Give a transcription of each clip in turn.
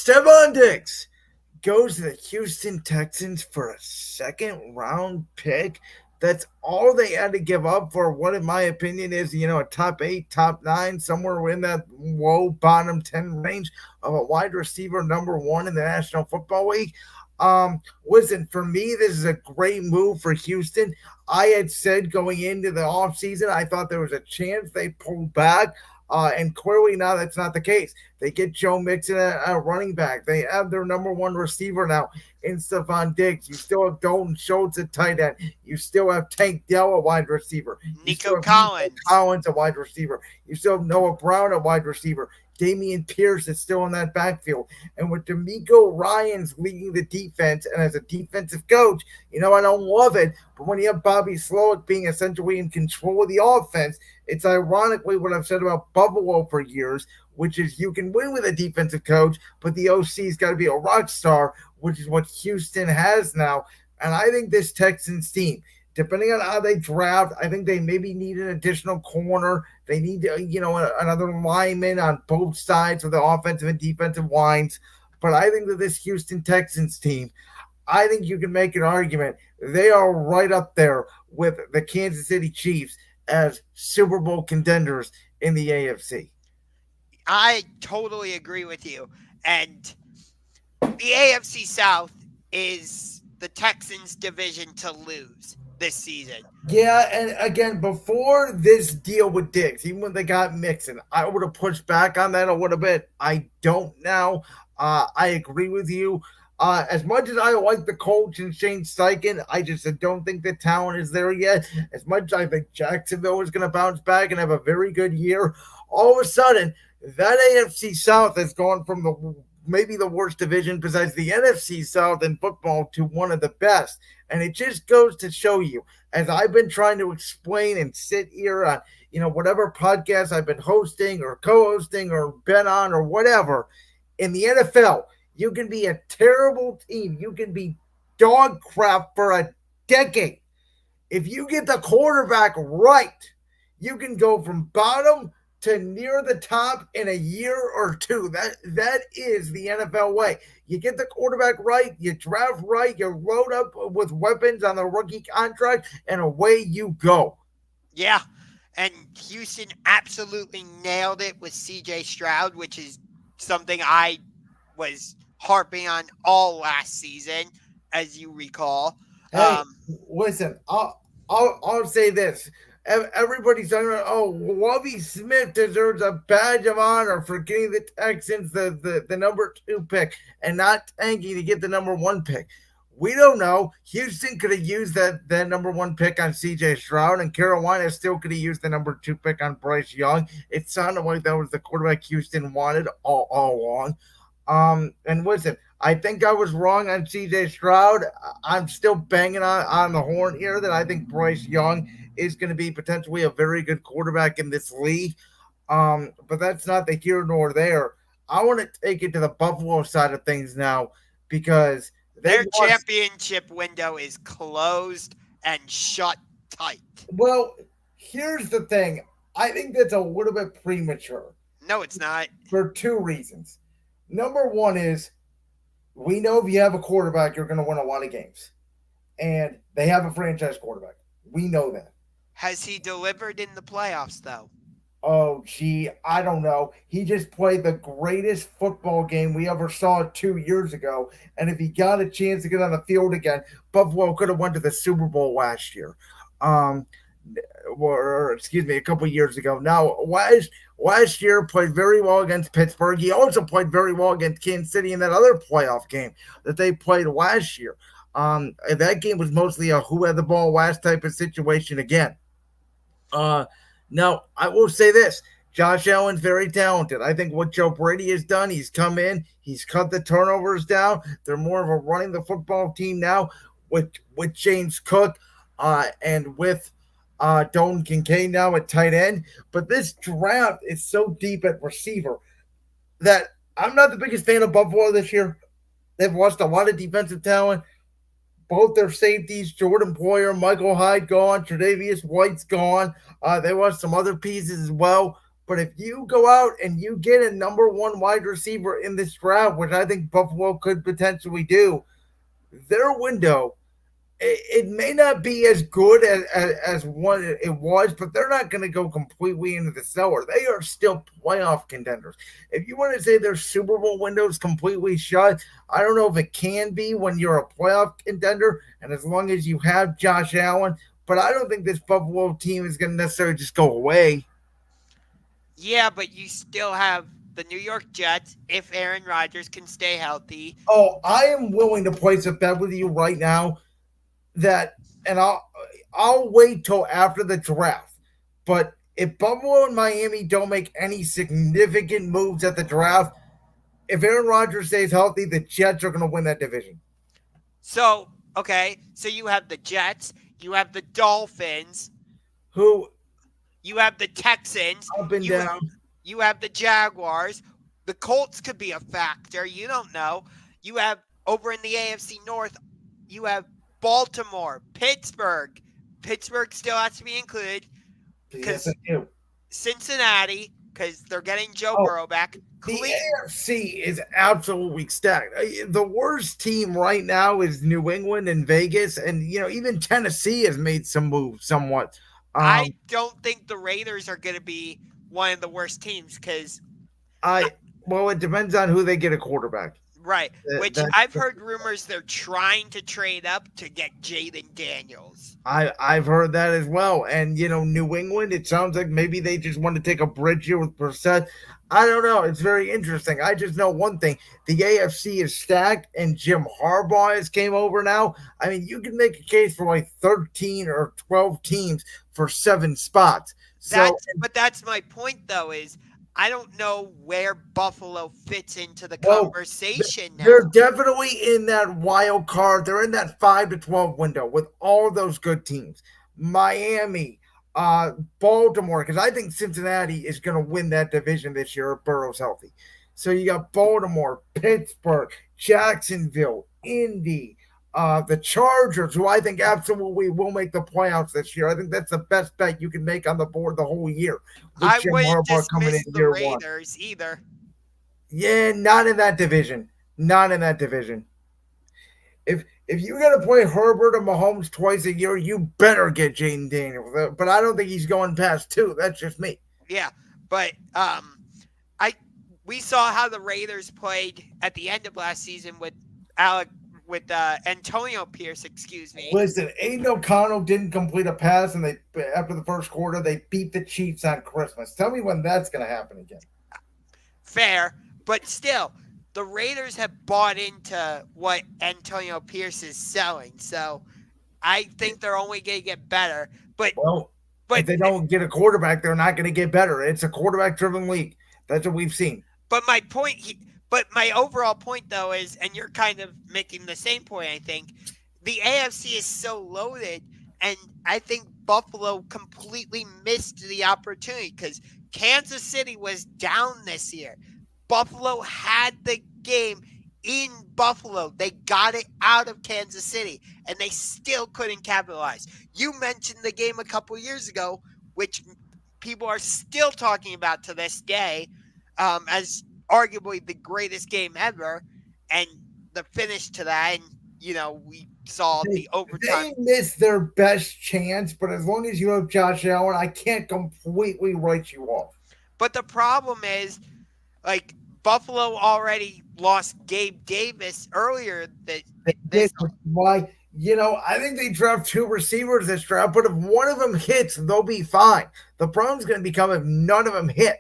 Stefon Diggs goes to the Houston Texans for a second round pick. That's all they had to give up for what, in my opinion, is a top 8, top 9, somewhere in that low bottom 10 range of a wide receiver number 1 in the National Football League. Listen, for me, this is a great move for Houston. I had said going into the offseason, I thought there was a chance they pulled back. And clearly now that's not the case. They get Joe Mixon at running back. They have their number 1 receiver now in Stefon Diggs. You still have Dalton Schultz at tight end. You still have Tank Dell at wide receiver. You still Nico have Collins. Collins at wide receiver. You still have Noah Brown at wide receiver. Damian Pierce is still in that backfield. And with D'Amico Ryans leading the defense, and as a defensive coach, I don't love it, but when you have Bobby Slowick being essentially in control of the offense, it's ironically what I've said about Buffalo for years, which is you can win with a defensive coach, but the OC's got to be a rock star, which is what Houston has now. And I think this Texans team, depending on how they draft, I think they maybe need an additional corner. They need, another lineman on both sides of the offensive and defensive lines. But I think that this Houston Texans team, I think you can make an argument. They are right up there with the Kansas City Chiefs as Super Bowl contenders in the AFC. I totally agree with you. And the AFC South is the Texans' division to lose this season. Yeah, and again, before this deal with Diggs, even when they got Mixon, I would have pushed back on that a little bit. I don't now. I agree with you. As much as I like the coach and Shane Steichen, I just don't think the talent is there yet. As much as I think Jacksonville is going to bounce back and have a very good year, all of a sudden, that AFC South has gone from maybe the worst division besides the NFC South in football to one of the best. And it just goes to show you, as I've been trying to explain and sit here on, whatever podcast I've been hosting or co-hosting or been on or whatever, in the NFL, you can be a terrible team. You can be dog crap for a decade. If you get the quarterback right, you can go from bottom to near the top in a year or two. That is the NFL way. You get the quarterback right, you draft right, you load up with weapons on the rookie contract, and away you go. Yeah, and Houston absolutely nailed it with C.J. Stroud, which is something I was harping on all last season, as you recall. Hey, listen, I'll say this. Everybody's talking about, Lovie Smith deserves a badge of honor for getting the Texans the number 2 pick and not tanking to get the number 1 pick. We don't know. Houston could have used that number 1 pick on C.J. Stroud, and Carolina still could have used the number 2 pick on Bryce Young. It sounded like that was the quarterback Houston wanted all along. And listen, I think I was wrong on C.J. Stroud. I'm still banging on the horn here that I think Bryce Young is going to be potentially a very good quarterback in this league. But that's not the here nor there. I want to take it to the Buffalo side of things now because their championship window is closed and shut tight. Well, here's the thing. I think that's a little bit premature. No, it's not. For 2 reasons. Number 1 is we know if you have a quarterback, you're going to win a lot of games. And they have a franchise quarterback. We know that. Has he delivered in the playoffs, though? Oh, gee, I don't know. He just played the greatest football game we ever saw 2 years ago. And if he got a chance to get on the field again, Buffalo could have went to the Super Bowl last year. Or excuse me, a couple years ago. Now, last year played very well against Pittsburgh. He also played very well against Kansas City in that other playoff game that they played last year. That game was mostly a who had the ball last type of situation again. Now, I will say this. Josh Allen's very talented. I think what Joe Brady has done, he's come in, he's cut the turnovers down. They're more of a running the football team now with James Cook and with Dalton Kincaid now at tight end. But this draft is so deep at receiver that I'm not the biggest fan of Buffalo this year. They've lost a lot of defensive talent. Both their safeties, Jordan Poyer, Michael Hyde gone, Tre'Davious White's gone. They lost some other pieces as well. But if you go out and you get a number one wide receiver in this draft, which I think Buffalo could potentially do, their window it may not be as good as what it was, but they're not going to go completely into the cellar. They are still playoff contenders. If you want to say their Super Bowl window is completely shut, I don't know if it can be when you're a playoff contender, and as long as you have Josh Allen. But I don't think this Buffalo team is going to necessarily just go away. Yeah, but you still have the New York Jets if Aaron Rodgers can stay healthy. Oh, I am willing to place a bet with you right now that, and I'll wait till after the draft. But if Buffalo and Miami don't make any significant moves at the draft, if Aaron Rodgers stays healthy, the Jets are going to win that division. So, okay, so you have the Jets, you have the Dolphins, Who you have the Texans, up and you down? you have the Jaguars. The Colts could be a factor. You don't know. You have over in the AFC North, you have Baltimore, Pittsburgh. Pittsburgh still has to be included Yes, I because do. Cincinnati, because they're getting Joe Oh, Burrow back. the AFC is absolutely stacked. The worst team right now is New England and Vegas, and even Tennessee has made some moves somewhat. I Um, don't think the Raiders are going to be one of the worst teams because, I well, it depends on who they get a quarterback. right, which That I've heard rumors they're trying to trade up to get Jaden Daniels. I've heard that as well. And New England, it sounds like maybe they just want to take a bridge here with Brissett. I don't know. It's very interesting. I just know one thing: the AFC is stacked, and Jim Harbaugh has came over now. I mean, you can make a case for like 13 or 12 teams for 7 spots. So, That's my point though is I don't know where Buffalo fits into the well, conversation they're now. definitely in that wild card. They're in that 5 to 12 window with all those good teams. Miami, uh, Baltimore, because I think Cincinnati is going to win that division this year if Burrow's healthy. So you got Baltimore, Pittsburgh, Jacksonville, Indy, the Chargers, who I think absolutely will make the playoffs this year. I think that's the best bet you can make on the board the whole year with I Jim wouldn't Harbaugh coming in dismiss the year one. Raiders either. Yeah, not in that division. Not in that division. If you got to play Herbert and Mahomes twice a year, you better get Jaden Daniels. But I don't think he's going past two. That's just me. Yeah, but I we saw how the Raiders played at the end of last season with Alec with Antonio Pierce, excuse me. Listen, Aiden O'Connell didn't complete a pass, and they after the first quarter they beat the Chiefs on Christmas. Tell me when that's going to happen again. Fair, but still, the Raiders have bought into what Antonio Pierce is selling. So I think they're only going to get better. Well, if But they don't get a quarterback, they're not going to get better. It's a quarterback-driven league. That's what we've seen. but my point, but my overall point though is, and you're kind of making the same point. I think the AFC is so loaded, and I think Buffalo completely missed the opportunity because Kansas City was down this year. Buffalo had the game in Buffalo. They got it out of Kansas City, and they still couldn't capitalize. You mentioned the game a couple years ago, which people are still talking about to this day as arguably the greatest game ever, and the finish to that, and we saw They, the overtime. they missed their best chance, but as long as you have Josh Allen, I can't completely write you off. But the problem is, like Buffalo already lost Gabe Davis earlier that They this did. Why? I think they draft two receivers this draft, but if one of them hits, they'll be fine. The problem's going to become if none of them hit.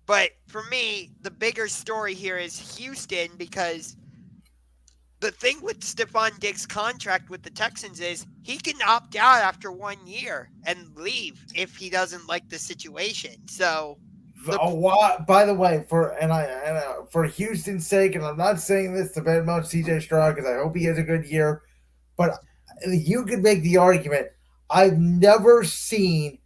but for me, the bigger story here is Houston because the thing with Stefon Diggs' contract with the Texans is he can opt out after 1 year and leave if he doesn't like the situation. So the By the way, for Houston's sake, and I'm not saying this to badmouth CJ Stroud because I hope he has a good year, but you could make the argument. I've never seen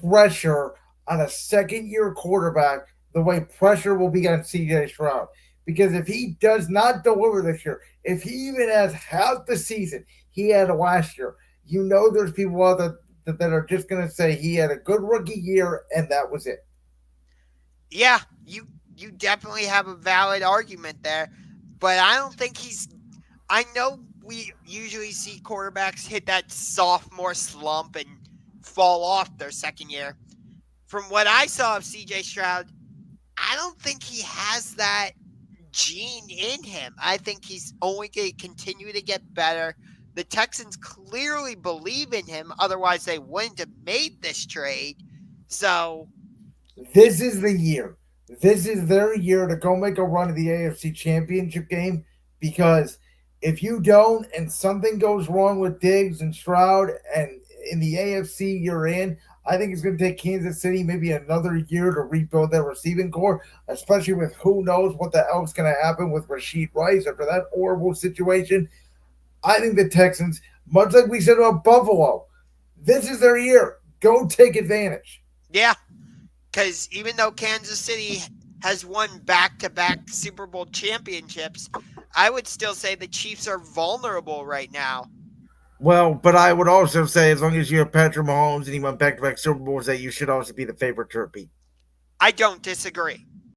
pressure on a second year quarterback the way pressure will be on CJ Stroud. Because if he does not deliver this year, if he even has half the season he had last year, there's people out there that are just going to say he had a good rookie year and that was it. Yeah, you definitely have a valid argument there, but I don't think he's. I know we usually see quarterbacks hit that sophomore slump and fall off their second year. From what I saw of CJ Stroud, I don't think he has that gene in him. I think he's only going to continue to get better. The Texans clearly believe in him, otherwise, they wouldn't have made this trade. So, yeah, This is the year. This is their year to go make a run of the AFC Championship game because if you don't and something goes wrong with Diggs and Stroud and in the AFC you're in, I think it's going to take Kansas City maybe another year to rebuild their receiving core, especially with who knows what the hell's going to happen with Rasheed Rice after that horrible situation. I think the Texans, much like we said about Buffalo, this is their year. Go take advantage. yeah, because even though Kansas City has won back to back Super Bowl championships, I would still say the Chiefs are vulnerable right now. Well, but I would also say, as long as you have Patrick Mahomes and he went back to back Super Bowls, that you should also be the favorite to repeat. I don't disagree.